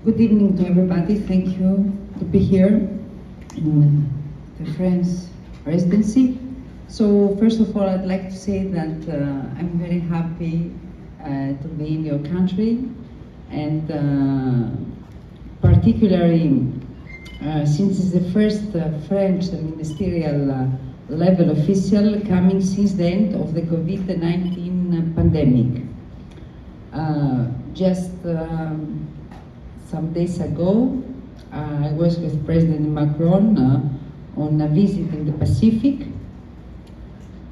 Good evening to everybody. Thank you to be here in the French residency. So first of all, I'd like to say that I'm very happy to be in your country, and particularly since it's the first French ministerial level official coming since the end of the COVID-19 pandemic. Just some days ago, I was with President Macron on a visit in the Pacific.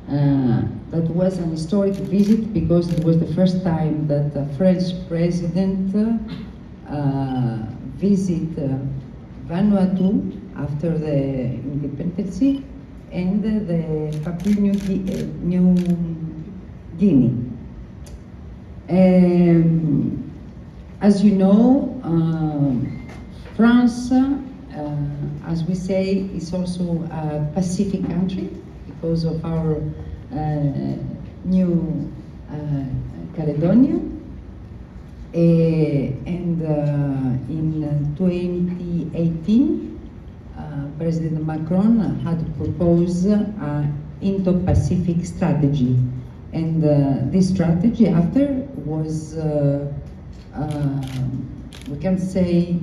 That was an historic visit because it was the first time that a French president visited Vanuatu after the independence and the Papua New Guinea. As you know, France, as we say, is also a Pacific country because of our New Caledonia. And in 2018, President Macron had proposed an Indo-Pacific strategy. And this strategy after was, we can say,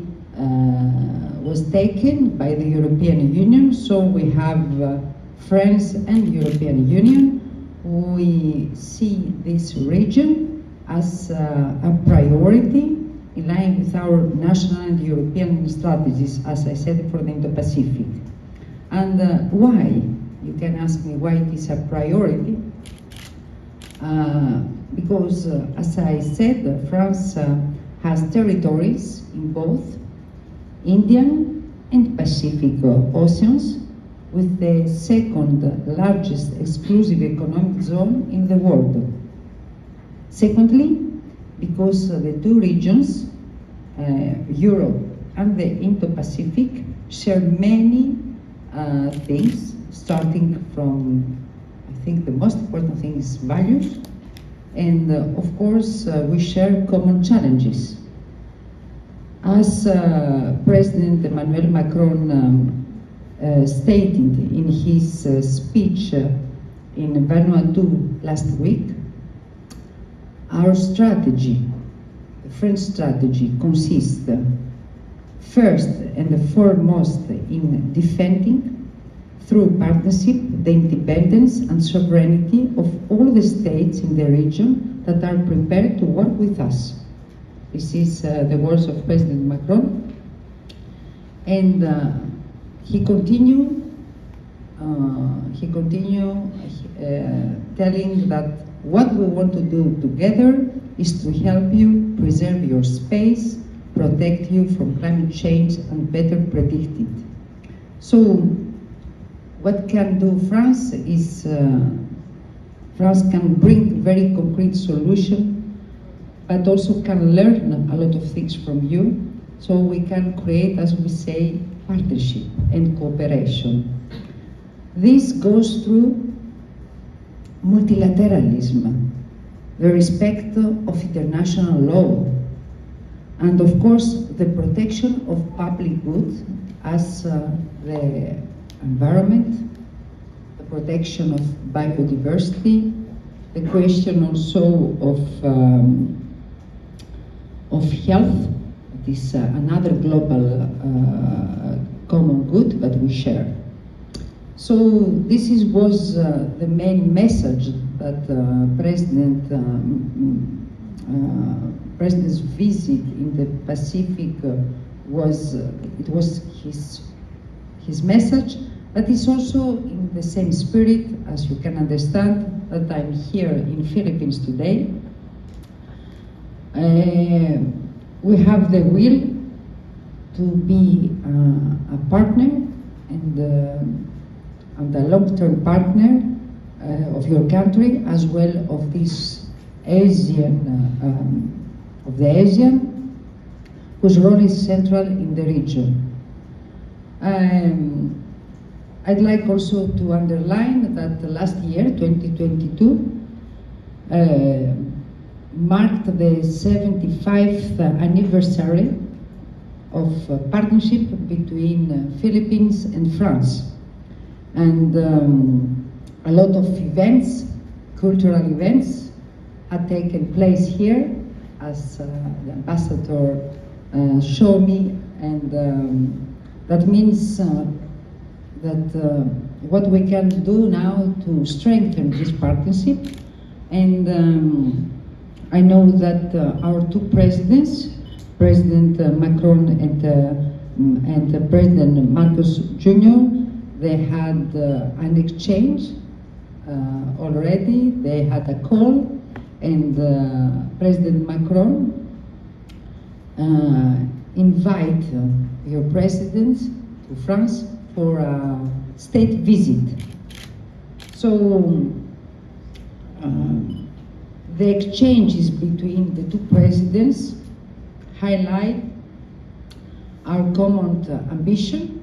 was taken by the European Union. So we have France and European Union. We see this region as a priority in line with our national and European strategies, as I said, for the Indo-Pacific. And why? You can ask me why it is a priority. Because, as I said, France has territories in both Indian and Pacific Oceans, with the second largest exclusive economic zone in the world. Secondly, because the two regions, Europe and the Indo-Pacific, share many things, starting from, I think the most important thing is values, and of course we share common challenges. As President Emmanuel Macron stated in his speech in Vanuatu last week, our strategy, the French strategy, consists first and foremost in defending through partnership the independence and sovereignty of all the states in the region that are prepared to work with us. This is the words of President Macron. And he continued telling that what we want to do together is to help you preserve your space, protect you from climate change, and better predict it. So, what can do France is, France can bring very concrete solution, but also can learn a lot of things from you, so we can create, as we say, partnership and cooperation. This goes through multilateralism, the respect of international law, and of course the protection of public goods as the environment, the protection of biodiversity, the question also of health. It is another global common good that we share. So this was the main message that President's visit in the Pacific was. It was his message, but it's also in the same spirit, as you can understand, that I'm here in Philippines today. We have the will to be a partner and a long-term partner of your country, as well of this Asian, whose role is central in the region. I'd like also to underline that last year, 2022, marked the 75th anniversary of partnership between Philippines and France. And a lot of events, cultural events, had taken place here, as the ambassador showed me, and that means that what we can do now to strengthen this partnership. And I know that our two presidents, President Macron and President Marcos Jr., they had an exchange already. They had a call, and President Macron invite your president to France for a state visit. So the exchanges between the two presidents highlight our common ambition,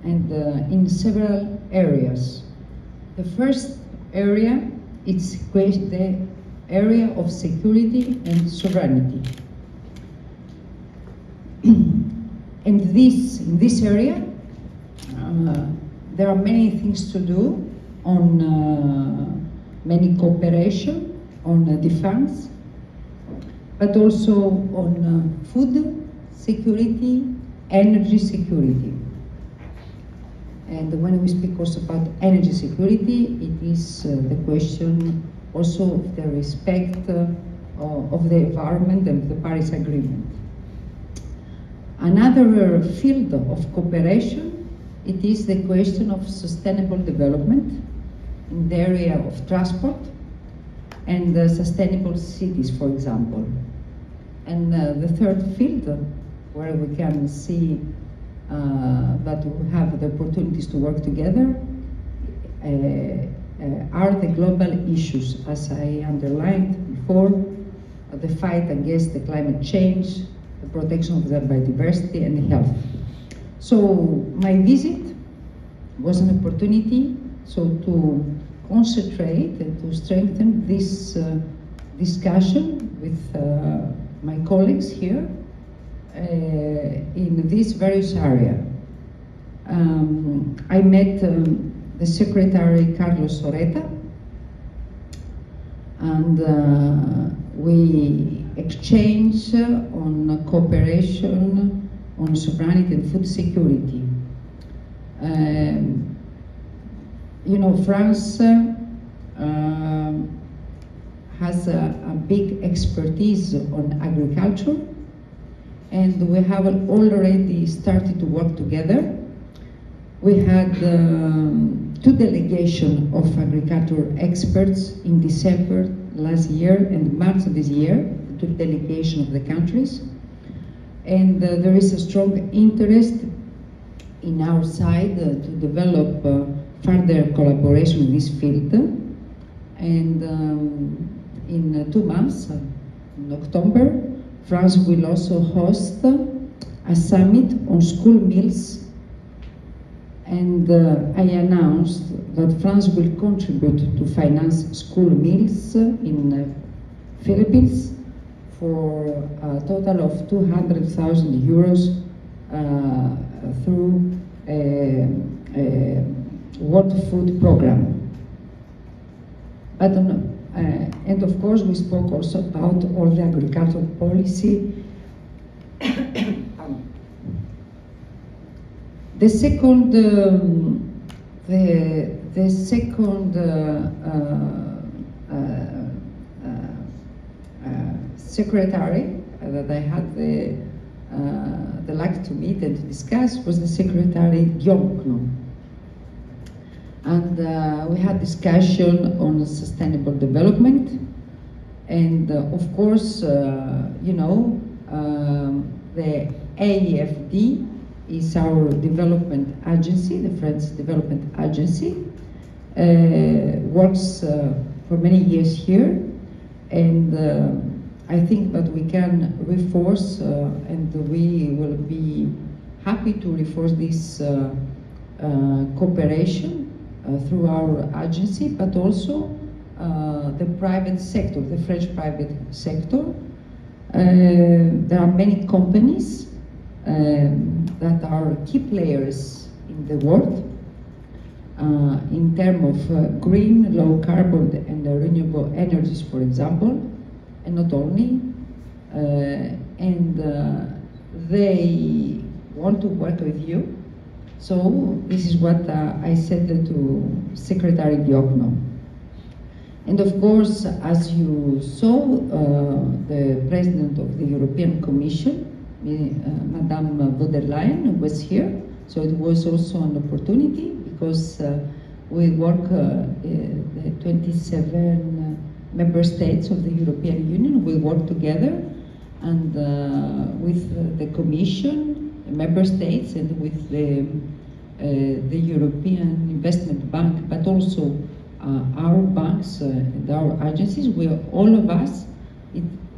and in several areas. The first area is the area of security and sovereignty. In this area, there are many things to do on many cooperation, on defense, but also on food security, energy security. And when we speak also about energy security, it is the question also of the respect of the environment and the Paris Agreement. Another field of cooperation, it is the question of sustainable development in the area of transport and sustainable cities, for example. And the third field, where we can see that we have the opportunities to work together, are the global issues, as I underlined before, the fight against the climate change, the protection of the biodiversity and health. So my visit was an opportunity to concentrate and to strengthen this discussion with my colleagues here in this various area. I met the Secretary Carlos Soreta, and we exchanged on cooperation on sovereignty and food security. You know, France has a big expertise on agriculture, and we have already started to work together. We had two delegations of agriculture experts in December last year and March this year, two delegations of the countries. And there is a strong interest in our side to develop further collaboration in this field. And in 2 months, in October, France will also host a summit on school meals, and I announced that France will contribute to finance school meals in Philippines for a total of 200,000 euros through a World Food Program. And of course, we spoke also about all the agricultural policy. The second, secretary that I had the luck to meet and to discuss was the Secretary Diomkno. And we had discussion on sustainable development, and of course, you know, the AEFD is our development agency, the French development agency, works for many years here, and I think that we can reinforce, and we will be happy to reinforce this cooperation through our agency, but also the private sector, the French private sector. There are many companies that are key players in the world in terms of green, low carbon and renewable energies, for example, and not only. They want to work with you. So this is what I said to Secretary Diokno. And of course, as you saw, the President of the European Commission, Madame von der Leyen, was here. So it was also an opportunity because we work, the 27 member states of the European Union, we work together and with the Commission, the member states, and with the European Investment Bank, but also our banks and our agencies. All of us,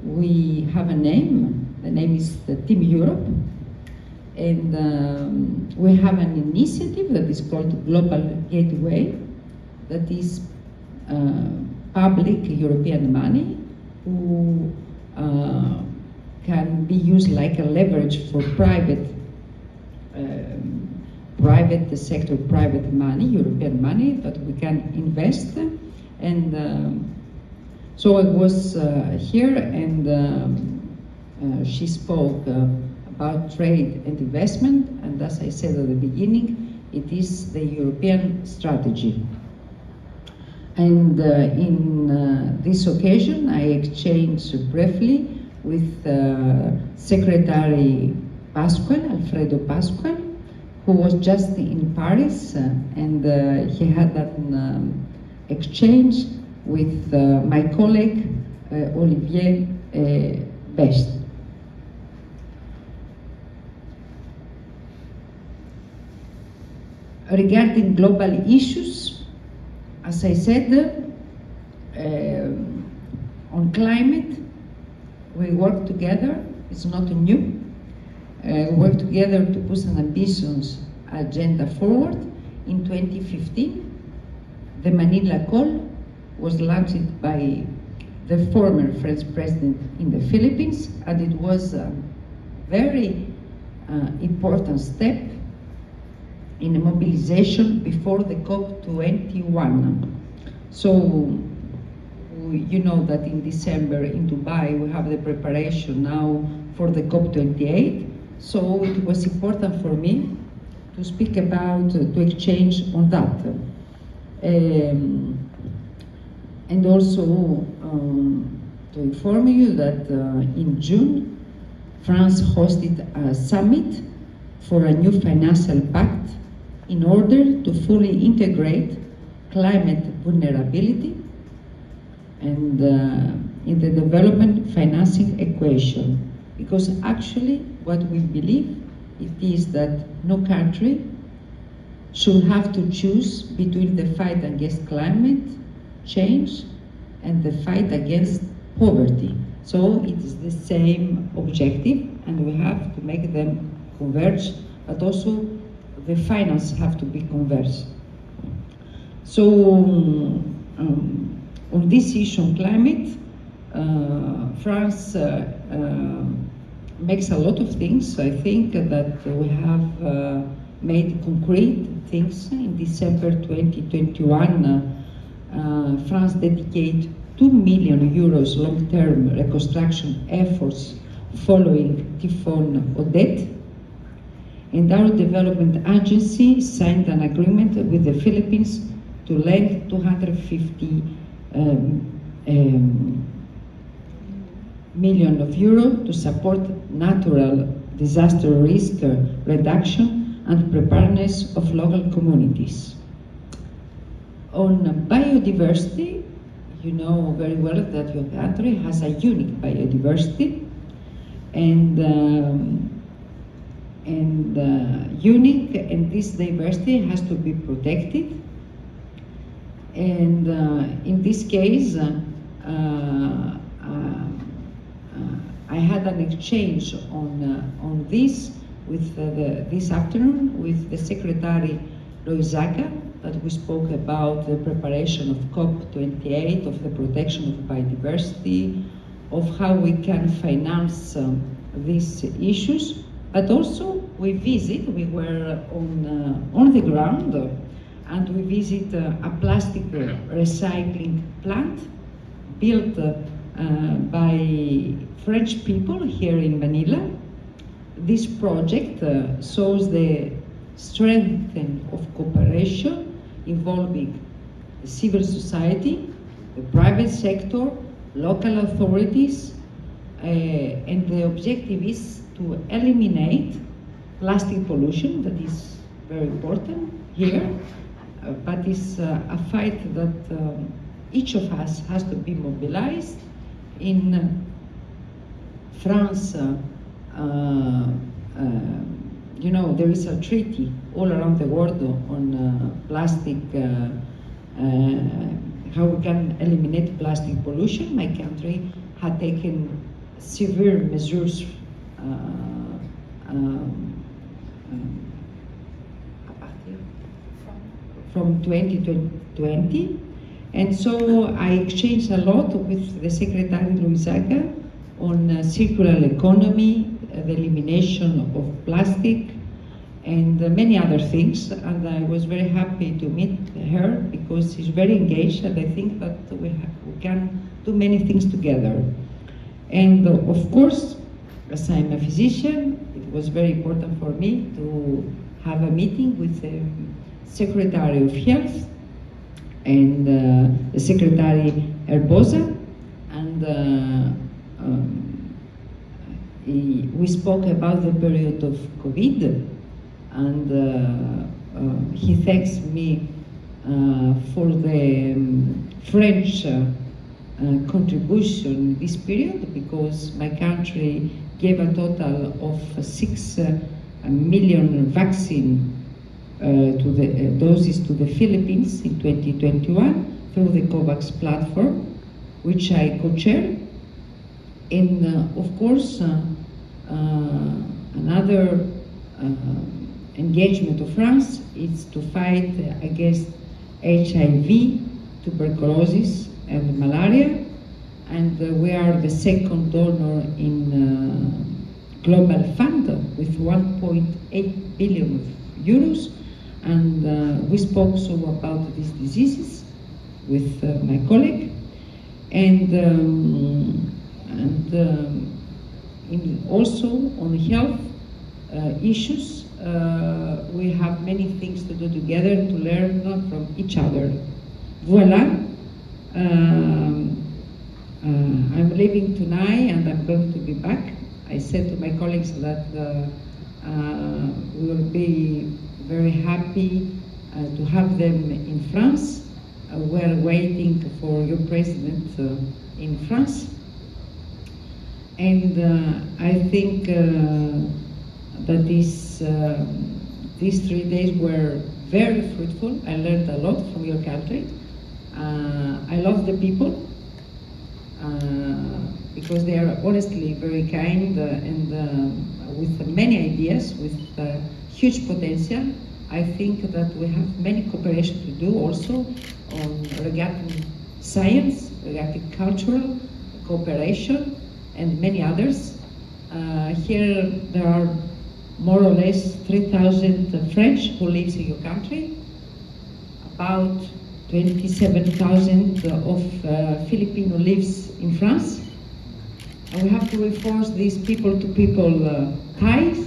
we have a name. The name is the Team Europe, and we have an initiative that is called Global Gateway, that is public European money who can be used like a leverage for private sector, private money, European money that we can invest. And so I was here, and she spoke about trade and investment, and as I said at the beginning, it is the European strategy. And in this occasion, I exchanged briefly with Secretary Pascual, Alfredo Pascual, who was just in Paris, and he had an exchange with my colleague Olivier Best. Regarding global issues, as I said, on climate, we work together. It's not new. We work together to push an ambitious agenda forward. In 2015, the Manila Call was launched by the former French president in the Philippines, and it was a very important step in a mobilization before the COP21. So you know that in December in Dubai we have the preparation now for the COP28. So it was important for me to speak about, to exchange on that. And also to inform you that in June, France hosted a summit for a new financial pact in order to fully integrate climate vulnerability and in the development financing equation. Because actually what we believe it is that no country should have to choose between the fight against climate change and the fight against poverty. So it is the same objective, and we have to make them converge, but also the finance have to be converged. So on this issue on climate, France makes a lot of things. I think that we have made concrete things. In December 2021, France dedicated 2 million euros long-term reconstruction efforts following Typhoon Odette. And our development agency signed an agreement with the Philippines to lend 250 million of euro to support natural disaster risk reduction and preparedness of local communities. On biodiversity, you know very well that your country has a unique biodiversity, and unique, and this diversity has to be protected. And in this case, I had an exchange on this with this afternoon with the Secretary Loizaga, that we spoke about the preparation of COP28, of the protection of biodiversity, of how we can finance these issues. But also we were on the ground, and we visit a plastic recycling plant built by French people here in Manila. This project shows the strength of cooperation involving the civil society, the private sector, local authorities, and the objective is to eliminate plastic pollution. That is very important here, but it's a fight that each of us has to be mobilized. In France, you know, there is a treaty all around the world on plastic, how we can eliminate plastic pollution. My country had taken severe measures from 2020, and so I exchanged a lot with the Secretary Luisaga on circular economy, the elimination of plastic, and many other things. And I was very happy to meet her because she's very engaged, and I think that we can do many things together. And of course, as I'm a physician, it was very important for me to have a meeting with the Secretary of Health and the Secretary Herbosa, and we spoke about the period of COVID, and he thanks me for the French contribution in this period, because my country gave a total of 6 million vaccine to the doses to the Philippines in 2021 through the COVAX platform, which I co-chair. And of course, another engagement of France is to fight against HIV, tuberculosis, and malaria. And we are the second donor in Global Fund with 1.8 billion euros. And we spoke so about these diseases with my colleague. And also on health issues, we have many things to do together to learn from each other. Voila. I'm leaving tonight and I'm going to be back. I said to my colleagues that we will be very happy to have them in France. We're waiting for your president in France. And I think that these 3 days were very fruitful. I learned a lot from your country. I love the people because they are honestly very kind and with many ideas, with huge potential. I think that we have many cooperation to do also on regarding science, regarding cultural cooperation, and many others. Here there are more or less 3,000 French who live in your country, about 27,000 of Filipino lives in France. And we have to reinforce these people-to-people ties.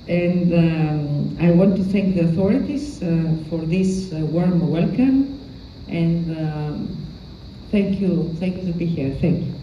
And I want to thank the authorities for this warm welcome. And thank you to be here. Thank you.